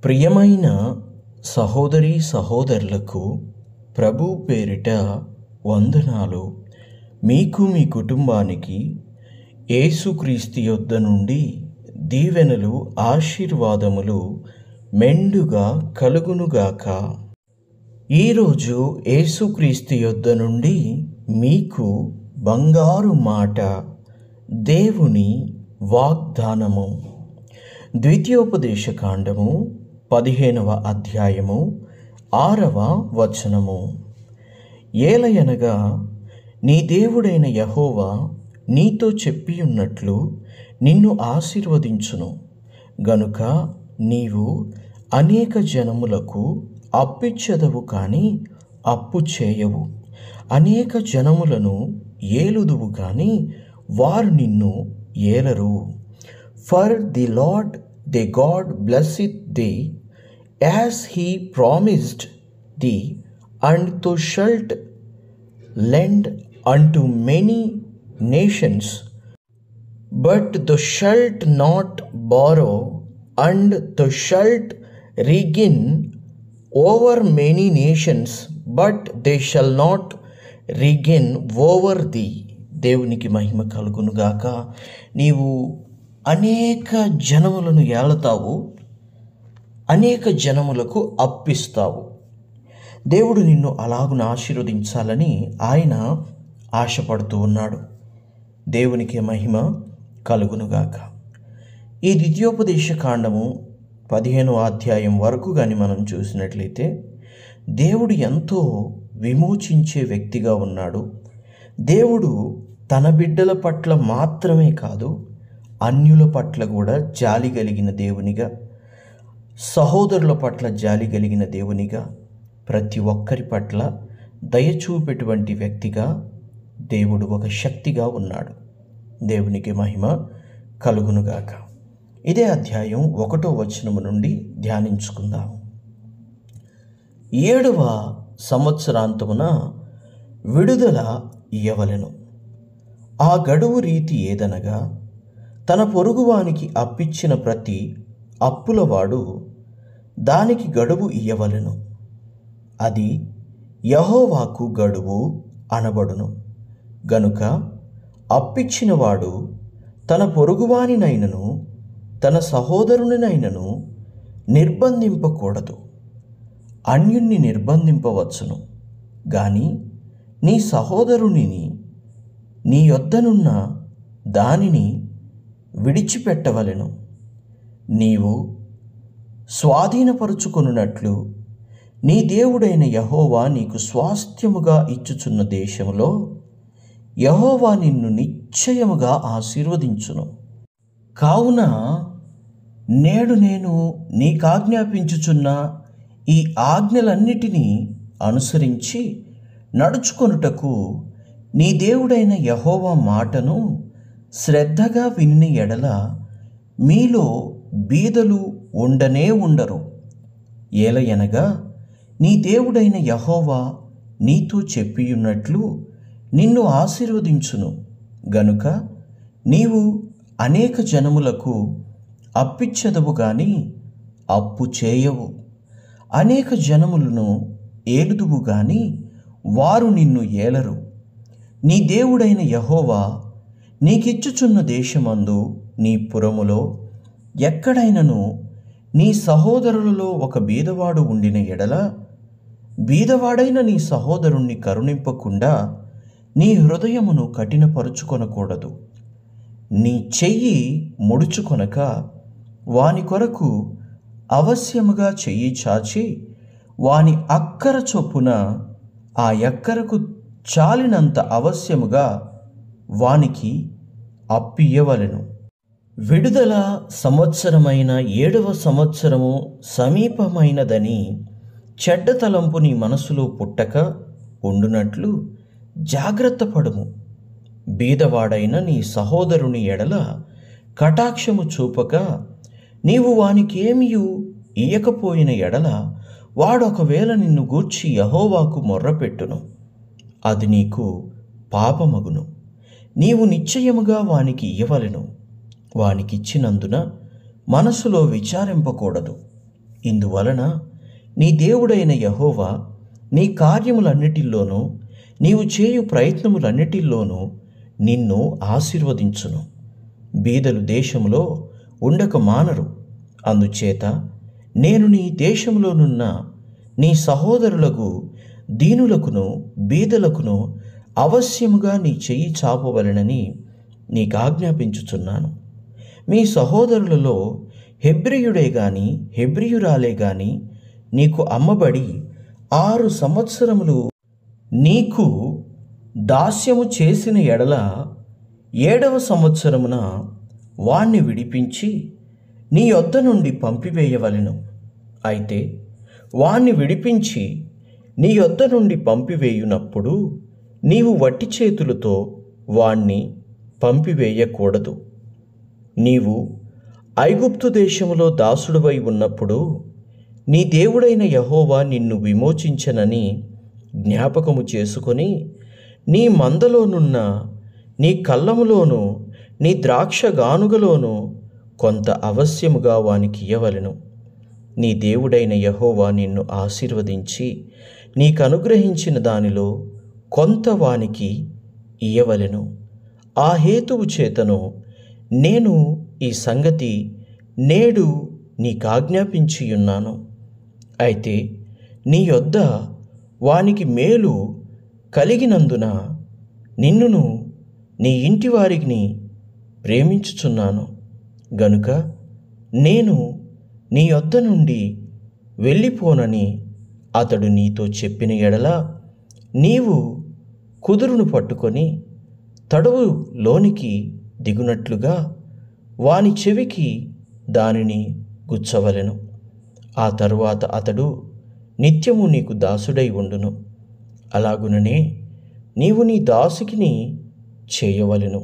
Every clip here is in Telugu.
ప్రియమైన సహోదరీ సహోదరులకు ప్రభు పేరిట వందనాలు. మీకు మీ కుటుంబానికి యేసుక్రీస్తు యొద్ద నుండి దీవెనలు ఆశీర్వాదములు మెండుగా కలుగునుగాక. ఈరోజు యేసుక్రీస్తు యొద్ద నుండి మీకు బంగారు మాట, దేవుని వాగ్దానము. ద్వితీయోపదేశకాండము 15వ అధ్యాయము 6వ వచనము. ఏలయనగా నీ దేవుడైన యెహోవా నీతో చెప్పియున్నట్లు నిన్ను ఆశీర్వదించును గనుక నీవు అనేక జనములకు అప్పిచ్చెదవు కాని అప్పు చేయవు, అనేక జనములను ఏలుదువు కాని వారు నిన్ను Eluru. For the Lord thy God blesseth thee as he promised thee, and thou shalt lend unto many nations, but thou shalt not borrow, and thou shalt regain over many nations, but they shall not regain over thee. దేవునికి మహిమ కలుగునుగాక. నీవు అనేక జనములను ఏలతావు, అనేక జనములకు అప్పిస్తావు. దేవుడు నిన్ను అలాగున ఆశీర్వదించాలని ఆయన ఆశపడుతూ ఉన్నాడు. దేవునికి మహిమ కలుగునుగాక. ఈ ద్వితీయోపదేశకాండము 15వ అధ్యాయం వరకు కానీ మనం చూసినట్లయితే దేవుడు ఎంతో విమోచించే వ్యక్తిగా ఉన్నాడు. దేవుడు తన బిడ్డల పట్ల మాత్రమే కాదు, అన్యుల పట్ల కూడా జాలి కలిగిన దేవునిగా, సహోదరుల పట్ల జాలి కలిగిన దేవునిగా, ప్రతి ఒక్కరి పట్ల దయచూపేటువంటి వ్యక్తిగా దేవుడు ఒక శక్తిగా ఉన్నాడు. దేవునికి మహిమ కలుగునుగాక. ఇదే అధ్యాయం 1వ వచనము నుండి ధ్యానించుకుందాము. 7వ సంవత్సరాంతమున విడుదల ఇయ్యవలెను. ఆ గడువు రీతి ఏదనగా, తన పొరుగువానికి అప్పిచ్చిన ప్రతి అప్పులవాడు దానికి గడువు ఇయ్యవలెను. అది యెహోవాకు గడువు అనబడును. గనుక అప్పిచ్చినవాడు తన పొరుగువానినైనను తన సహోదరునినైనను నిర్బంధింపకూడదు. అన్యుణ్ణి నిర్బంధింపవచ్చును గాని నీ సహోదరునిని, నీ యొద్దనున్న దానిని విడిచిపెట్టవలెను. నీవు స్వాధీనపరుచుకొనున్నట్లు నీ దేవుడైన యెహోవా నీకు స్వాస్థ్యముగా ఇచ్చుచున్న దేశములో యెహోవా నిన్ను నిశ్చయముగా ఆశీర్వదించును. కావున నేడు నేను నీకాజ్ఞాపించుచున్న ఈ ఆజ్ఞలన్నిటినీ అనుసరించి నడుచుకొనుటకు నీ దేవుడైన యెహోవా మాటను శ్రద్ధగా విని ఎడల మీలో బీదలు ఉండనే ఉండరు. ఏలయనగా నీ దేవుడైన యెహోవా నీతో చెప్పియున్నట్లు నిన్ను ఆశీర్వదించును గనుక నీవు అనేక జనములకు అప్పిచ్చెదవు గాని అప్పు చేయవు, అనేక జనములను ఏలుదువు గాని వారు నిన్ను ఏలరు. నీ దేవుడైన యెహోవా నీకిచ్చుచున్న దేశమందు నీ పురములో ఎక్కడైనను నీ సహోదరులలో ఒక బీదవాడు ఉండిన ఎడల, బీదవాడైన నీ సహోదరుణ్ణి కరుణింపకుండా నీ హృదయమును కఠినపరుచుకొనకూడదు. నీ చెయ్యి ముడుచుకొనక వాని కొరకు అవశ్యముగా చెయ్యి చాచి వాని అక్కర చొప్పున ఆ ఎక్కరకు చాలినంత అవశ్యముగా వానికి అప్పియ్యవలెను. విడుదల సంవత్సరమైన 7వ సంవత్సరము సమీపమైనదని చెడ్డ తలంపు నీ మనసులో పుట్టక ఉండునట్లు జాగ్రత్త పడుము. బీదవాడైన నీ సహోదరుని ఎడల కటాక్షము చూపక నీవు వానికేమియు ఇయ్యకపోయిన ఎడల వాడొకవేళ నిన్ను గూర్చి యెహోవాకు మొర్రపెట్టును, అది నీకు పాపమగును. నీవు నిశ్చయముగా వానికి ఇయ్యవలెను. వానికిచ్చినందున మనసులో విచారింపకూడదు. ఇందువలన నీ దేవుడైన యెహోవా నీ కార్యములన్నిటిలోనూ నీవు చేయు ప్రయత్నములన్నిటిలోనూ నిన్ను ఆశీర్వదించును. బీదలు దేశంలో ఉండక మానరు. అందుచేత నేను నీ దేశంలోనున్న నీ సహోదరులకు దీనులకును బీదలకును అవశ్యముగా నీ చెయ్యి చాపవలెనని నీకు ఆజ్ఞాపించుచున్నాను. మీ సహోదరులలో హెబ్రీయుడే గాని హెబ్రీయురాలే గాని నీకు అమ్మబడి 6 సంవత్సరములు నీకు దాస్యము చేసిన ఎడల 7వ సంవత్సరమున వాణ్ణి విడిపించి నీ యొద్ద నుండి పంపివేయవలెను. అయితే వాణ్ణి విడిపించి నీ యొద్ద నుండి పంపివేయునప్పుడు నీవు వట్టి చేతులతో వాణ్ణి పంపివేయకూడదు. నీవు ఐగుప్తు దేశములో దాసుడువై ఉన్నప్పుడు నీ దేవుడైన యెహోవా నిన్ను విమోచించెనని జ్ఞాపకము చేసుకొని నీ మందలోనున్న నీ కళ్ళములోను నీ ద్రాక్ష గానుగలోను కొంత అవశ్యముగా వానికి ఇయ్యవలెను. నీ దేవుడైన యెహోవా నిన్ను ఆశీర్వదించి నీకు అనుగ్రహించిన దానిలో కొంత వానికి ఇయ్యవలెను. ఆ హేతువు చేతను నేను ఈ సంగతి నేడు నీకాజ్ఞాపించియున్నాను. అయితే నీ యొద్ద వానికి మేలు కలిగినందున నిన్నును నీ ఇంటి వారిని ప్రేమించుచున్నాను గనుక నేను నీ యొద్ద నుండి వెళ్ళిపోనని అతడు నీతో చెప్పిన ఎడల నీవు కుదురును పట్టుకొని తడువు లోనికి దిగునట్లుగా వాని చెవికి దానిని గుచ్చవలెను. ఆ తరువాత అతడు నిత్యము నీకు దాసుడై ఉండును. అలాగుననే నీవు నీ దాసుకిని చేయవలెను.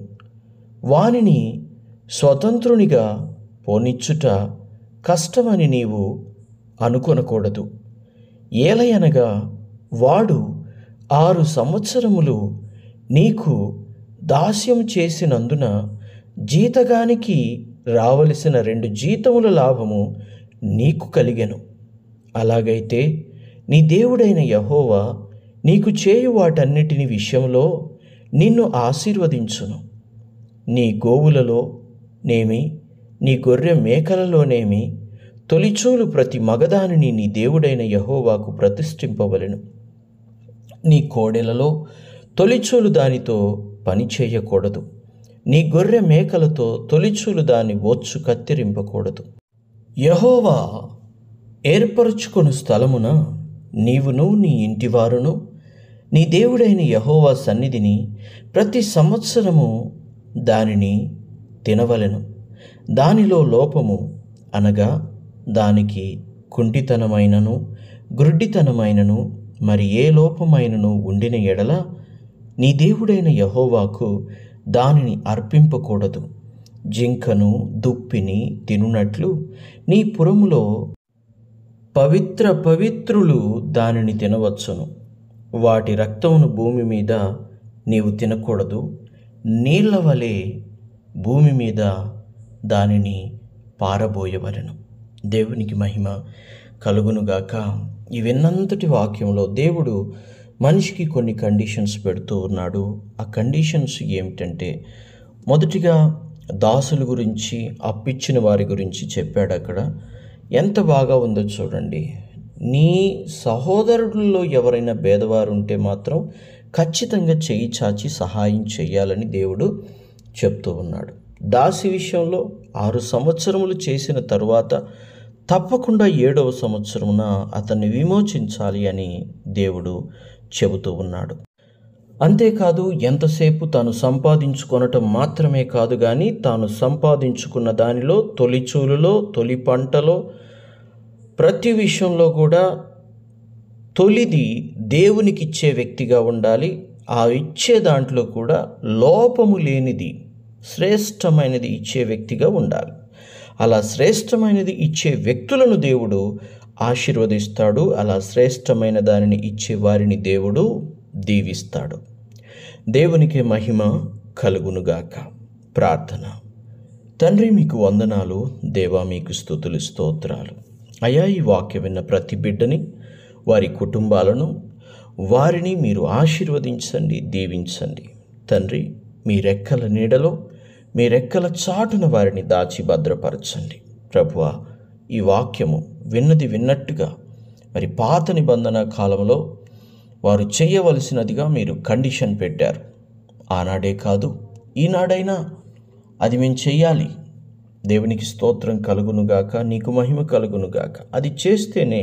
వానిని స్వతంత్రునిగా పోనిచ్చుట కష్టమని నీవు అనుకొనకూడదు. ఏలయనగా వాడు 6 సంవత్సరములు నీకు దాస్యం చేసినందున జీతగానికి రావలసిన 2 జీతముల లాభము నీకు కలిగెను. అలాగైతే నీ దేవుడైన యెహోవా నీకు చేయు వాటన్నిటిని విషయంలో నిన్ను ఆశీర్వదించును. నీ గోవులలో నేమి నీ గొర్రె మేకలలోనేమి తొలిచూలు ప్రతి మగదానిని నీ దేవుడైన యెహోవాకు ప్రతిష్ఠింపవలెను. నీ కోడెలలో తొలిచూలు దానితో పని చేయకూడదు. నీ గొర్రె మేకలతో తొలిచూలు దాని బొచ్చు కత్తిరింపకూడదు. యెహోవా ఏర్పరచుకొను స్థలమున నీవును నీ ఇంటివారును నీ దేవుడైన యెహోవా సన్నిధిని ప్రతి సంవత్సరము దానిని తినవలెను. దానిలో లోపము అనగా దానికి కుంటితనమైనను గ్రుడ్డితనమైనను మరి ఏ లోపమైనను ఉండిన ఎడల నీ దేవుడైన యెహోవాకు దానిని అర్పింపకూడదు. జింకను దుప్పిని తినునట్లు నీ పురములో పవిత్రులు దానిని తినవచ్చును. వాటి రక్తమును భూమి మీద నీవు తినకూడదు. నీళ్ల వలె భూమి మీద దానిని పారబోయవలెను. దేవునికి మహిమ కలుగునుగాక. ఈ విన్నంతటి వాక్యంలో దేవుడు మనిషికి కొన్ని కండిషన్స్ పెడుతూ ఉన్నాడు. ఆ కండిషన్స్ ఏమిటంటే, మొదటిగా దాసుల గురించి, అప్పిచ్చిన వారి గురించి చెప్పాడు. అక్కడ ఎంత బాగా ఉందో చూడండి. నీ సహోదరులలో ఎవరైనా భేదవారు ఉంటే మాత్రం ఖచ్చితంగా చెయ్యి చాచి సహాయం చేయాలని దేవుడు చెప్తూ ఉన్నాడు. దాసి విషయంలో 6 సంవత్సరములు చేసిన తరువాత తప్పకుండా 7వ సంవత్సరమున అతన్ని విమోచించాలి అని దేవుడు చెబుతూ ఉన్నాడు. అంతేకాదు, ఎంతసేపు తాను సంపాదించుకొనటం మాత్రమే కాదు కానీ తాను సంపాదించుకున్న దానిలో తొలిచూలులో తొలి పంటలో ప్రతి విషయంలో కూడా తొలిది దేవునికి ఇచ్చే వ్యక్తిగా ఉండాలి. ఆ ఇచ్చే దాంట్లో కూడా లోపము లేనిది శ్రేష్టమైనది ఇచ్చే వ్యక్తిగా ఉండాలి. అలా శ్రేష్టమైనది ఇచ్చే వ్యక్తులను దేవుడు ఆశీర్వదిస్తాడు. అలా శ్రేష్టమైన దానిని ఇచ్చే వారిని దేవుడు దీవిస్తాడు. దేవునికి మహిమ కలుగునుగాక. ప్రార్థన. తండ్రి, మీకు వందనాలు. దేవా, మీకు స్తుతులు స్తోత్రాలు. అయా, ఈ వాక్యం విన్న ప్రతి బిడ్డని, వారి కుటుంబాలను, వారిని మీరు ఆశీర్వదించండి, దీవించండి. తండ్రి, మీ రెక్కల నీడలో, మీ రెక్కల చాటున వారిని దాచి భద్రపరచండి. ప్రభువా, ఈ వాక్యము విన్నది విన్నట్టుగా మరి పాత నిబంధన కాలంలో వారు చేయవలసినదిగా మీరు కండిషన్ పెట్టారు. ఆనాడే కాదు, ఈనాడైనా అది మేము చెయ్యాలి. దేవునికి స్తోత్రం కలుగునుగాక, నీకు మహిమ కలుగునుగాక. అది చేస్తేనే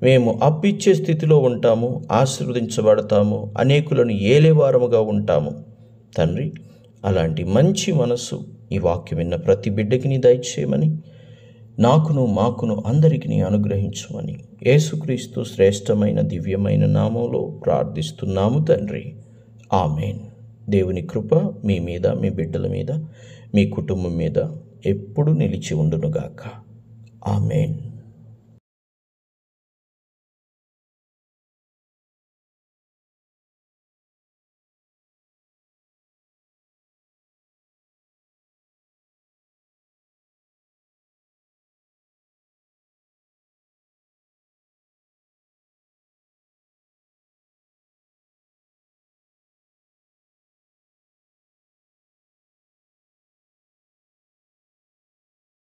మేము అప్పిచ్చే స్థితిలో ఉంటాము, ఆశీర్వదించబడతాము, అనేకులను ఏలేవారముగా ఉంటాము. తండ్రి, అలాంటి మంచి మనసు ఈ వాక్యం విన్న ప్రతి బిడ్డకి నీ దయచేయమని, నాకును మాకును అందరికీ నీ అనుగ్రహించమని యేసుక్రీస్తు శ్రేష్టమైన దివ్యమైన నామంలో ప్రార్థిస్తున్నాము తండ్రి. ఆమేన్. దేవుని కృప మీ మీద, మీ బిడ్డల మీద, మీ కుటుంబం మీద ఎప్పుడు నిలిచి ఉండునుగాక. ఆమేన్.